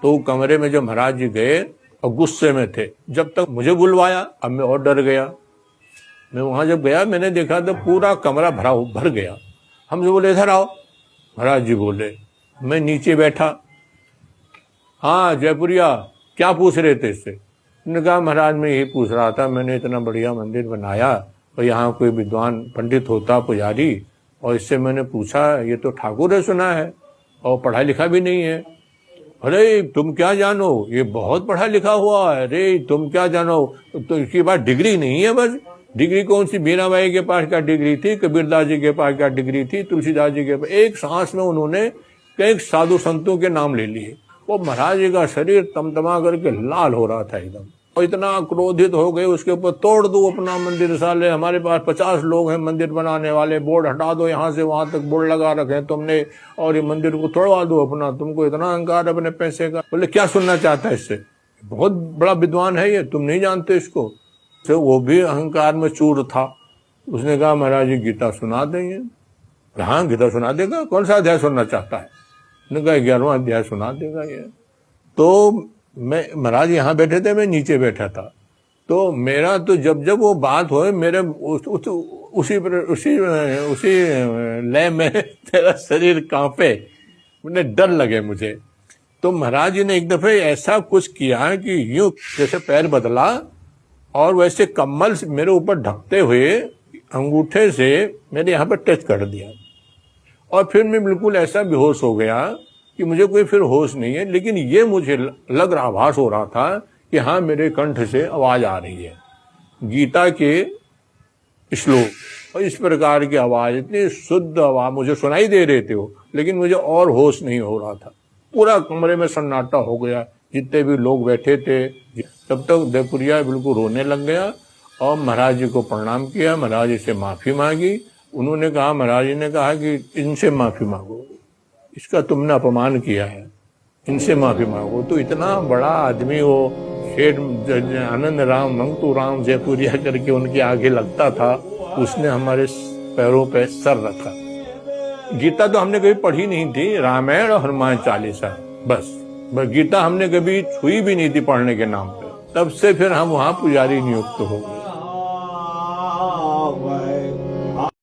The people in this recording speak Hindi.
तो कमरे में जब महाराज जी गए और गुस्से में थे, जब तक मुझे बुलवाया, अब मैं और डर गया। मैं वहां जब गया मैंने देखा तो पूरा कमरा भर गया। हमसे बोले इधर आओ। महाराज जी बोले, मैं नीचे बैठा। हाँ जयपुरिया, क्या पूछ रहे थे इससे? उन्होंने कहा महाराज मैं यही पूछ रहा था, मैंने इतना बढ़िया मंदिर बनाया और यहाँ कोई विद्वान पंडित होता पुजारी, और इससे मैंने पूछा ये तो ठाकुर है सुना है और पढ़ा लिखा भी नहीं है। अरे तुम क्या जानो, ये बहुत पढ़ा लिखा हुआ है। अरे तुम क्या जानो, तो इसके पास डिग्री नहीं है। बस डिग्री कौन सी, मीराबाई के पास क्या डिग्री थी, कबीरदास जी के पास क्या डिग्री थी, तुलसीदास जी के पास। एक सांस में उन्होंने कई साधु संतों के नाम ले लिए। वो महाराज जी का शरीर तमतमा करके लाल हो रहा था एकदम, और इतना क्रोधित हो गए उसके ऊपर, तोड़ दो अपना मंदिर, साले हमारे पास 50 लोग हैं मंदिर बनाने वाले, बोर्ड हटा दो, यहाँ से वहां तक बोर्ड लगा रखे हैं तुमने, और ये मंदिर को तोड़वा दो अपना, तुमको इतना अहंकार अपने पैसे का। बोले क्या सुनना चाहता है इससे, बहुत बड़ा विद्वान है ये, तुम नहीं जानते इसको। तो वो भी अहंकार में चूर था। उसने कहा महाराज जी गीता सुना देंगे। हाँ गीता सुना देगा, कौन सा अध्याय सुनना चाहता है? ने कहा 11वां अध्याय सुना देगा ये। तो मैं, महाराज यहाँ बैठे थे, मैं नीचे बैठा था, तो मेरा तो जब जब वो बात हो मेरे उसी लय में तेरा शरीर कांपे, मुझे डर लगे मुझे। तो महाराज जी ने एक दफे ऐसा कुछ किया कि यूं जैसे पैर बदला और वैसे कम्बल मेरे ऊपर ढकते हुए अंगूठे से मेरे यहाँ पर टच कर दिया, और फिर मैं बिल्कुल ऐसा बेहोश हो गया कि मुझे कोई फिर होश नहीं है। लेकिन ये मुझे लग रहा, आभास हो रहा था कि हाँ मेरे कंठ से आवाज आ रही है, गीता के श्लोक और इस प्रकार की आवाज, इतनी शुद्ध आवाज मुझे सुनाई दे रहे थे वो, लेकिन मुझे और होश नहीं हो रहा था। पूरा कमरे में सन्नाटा हो गया, जितने भी लोग बैठे थे। तब तक जयपुरिया बिल्कुल रोने लग गया और महाराज जी को प्रणाम किया, महाराज जी से माफी मांगी। उन्होंने कहा, महाराज जी ने कहा कि इनसे माफी मांगो, इसका तुमने अपमान किया है, इनसे माफी मांगो। तो इतना बड़ा आदमी हो, शेठ आनंद राम मंगतू राम जयपुरिया करके उनके आगे लगता था, उसने हमारे पैरों पे सर रखा। गीता तो हमने कभी पढ़ी नहीं थी, रामायण और हनुमान चालीसा बस गीता हमने कभी छुई भी नहीं थी पढ़ने के नाम पे। तब से फिर हम वहां पुजारी नियुक्त हो गए।